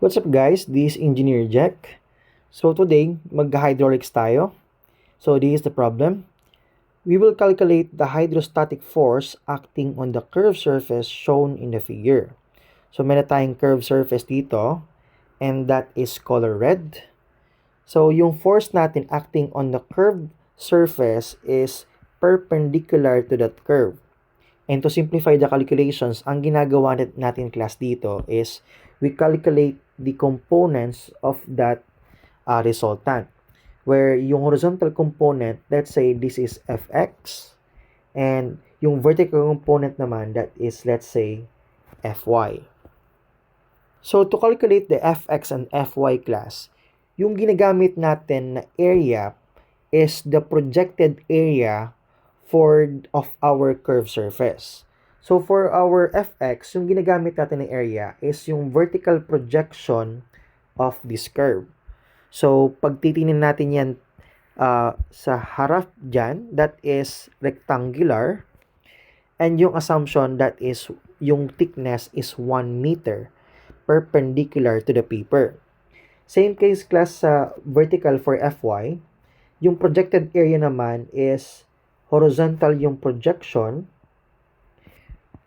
What's up guys, this is Engineer Jack. So today, mag-hydraulics tayo. So this is the problem. We will calculate the hydrostatic force acting on the curved surface shown in the figure. So meron tayong curved surface dito, and that is color red. So yung force natin acting on the curved surface is perpendicular to that curve. And to simplify the calculations, ang ginagawa natin class dito is we calculate the components of that resultant. Where yung horizontal component, let's say this is Fx, and yung vertical component naman, that is, let's say, Fy. So to calculate the Fx and Fy class, yung ginagamit natin na area is the projected area of our curved surface. So for our Fx, yung ginagamit natin na area is yung vertical projection of this curve. So pag titingnan natin yan sa harap dyan, that is rectangular, and yung assumption that is yung thickness is 1 meter perpendicular to the paper. Same case class sa vertical for Fy, yung projected area naman is horizontal yung projection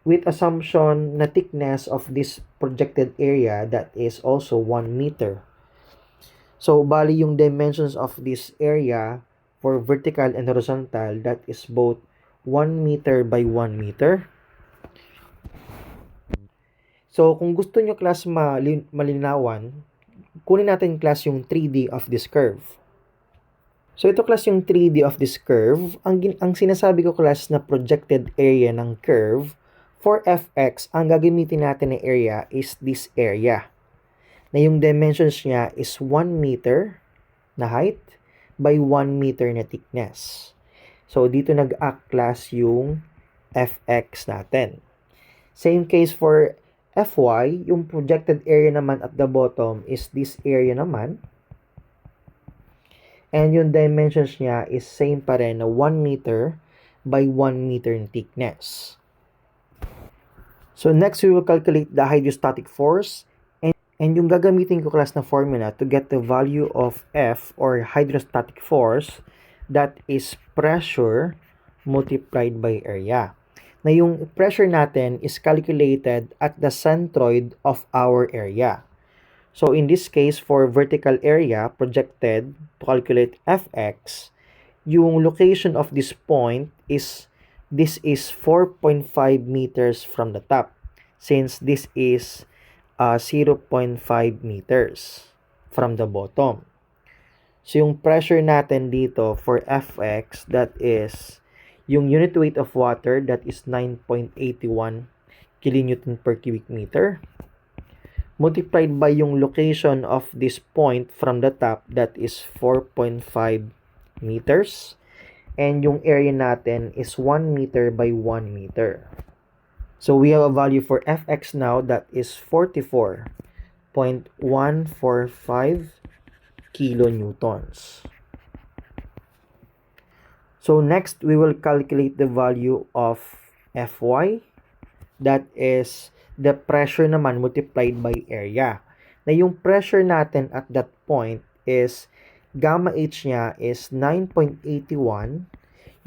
with assumption na thickness of this projected area that is also 1 meter. So, bali yung dimensions of this area for vertical and horizontal, that is both 1 meter by 1 meter. So, kung gusto nyo class malinawan, kunin natin class yung 3D of this curve. So, ito class yung 3D of this curve. Ang sinasabi ko class na projected area ng curve, for Fx, ang gagamitin natin na area is this area. Na yung dimensions niya is 1 meter na height by 1 meter na thickness. So, dito nag-act class yung Fx natin. Same case for Fy, yung projected area naman at the bottom is this area naman. And yung dimensions niya is same pa rin na 1 meter by 1 meter in thickness. So next, we will calculate the hydrostatic force. And yung gagamitin ko class na formula to get the value of F or hydrostatic force, that is pressure multiplied by area. Na yung pressure natin is calculated at the centroid of our area. So in this case, for vertical area projected to calculate Fx, yung location of this point is, this is 4.5 meters from the top, since this is 0.5 meters from the bottom. So yung pressure natin dito for Fx, that is yung unit weight of water, that is 9.81 kilonewton per cubic meter, multiplied by yung location of this point from the top, that is 4.5 meters. And yung area natin is 1 meter by 1 meter. So we have a value for Fx now, that is 44.145 kilonewtons. So next, we will calculate the value of Fy, that is the pressure naman multiplied by area. Na yung pressure natin at that point is, gamma H niya is 9.81.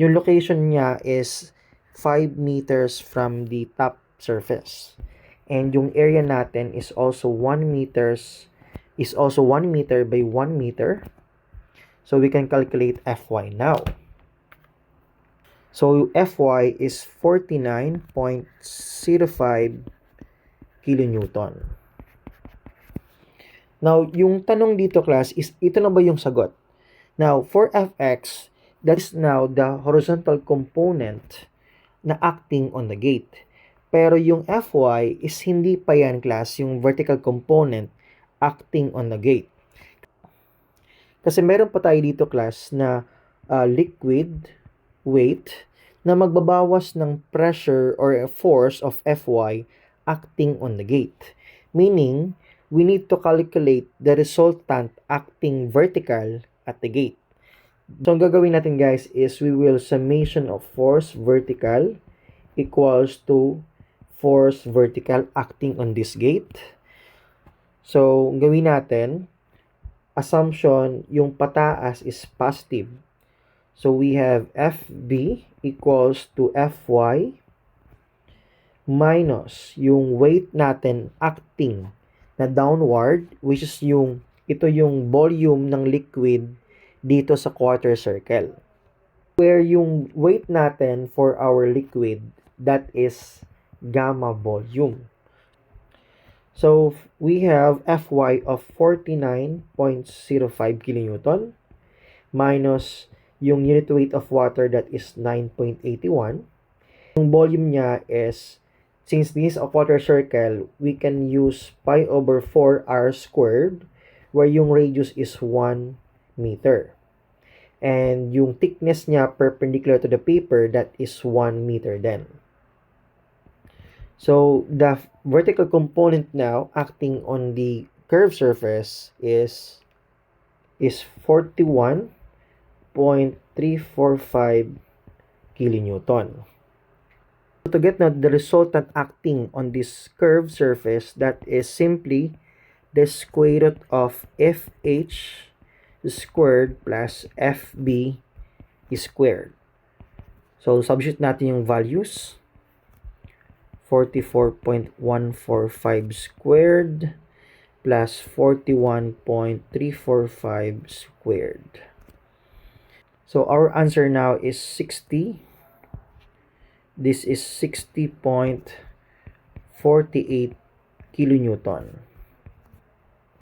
Yung location niya is 5 meters from the top surface. And yung area natin is also 1 meter by 1 meter. So we can calculate Fy now. So Fy is 49.05 kilonewton. Now, yung tanong dito class is, ito na ba yung sagot? Now, for Fx, that is now the horizontal component na acting on the gate. Pero yung Fy is hindi pa yan class, yung vertical component acting on the gate. Kasi meron pa tayo dito class na liquid weight na magbabawas ng pressure or force of Fy acting on the gate. Meaning, we need to calculate the resultant acting vertical at the gate. So, ang gagawin natin guys is we will summation of force vertical equals to force vertical acting on this gate So, ang gawin natin, assumption, yung pataas is positive. So, we have FB equals to Fy minus yung weight natin acting na downward, which is ito yung volume ng liquid dito sa quarter circle. Where yung weight natin for our liquid, that is gamma volume. So, we have Fy of 49.05 kilonewton minus yung unit weight of water, that is 9.81. Yung volume niya is, since this is a quarter circle, we can use pi over 4 r squared, where yung radius is 1 meter. And yung thickness niya perpendicular to the paper, that is 1 meter then. So, the vertical component now acting on the curved surface is 41.345 kilonewton. To get now the resultant acting on this curved surface, that is simply the square root of FH squared plus FB squared. So, substitute natin yung values. 44.145 squared plus 41.345 squared. So, our answer now is 60. This is 60.48 kilonewton.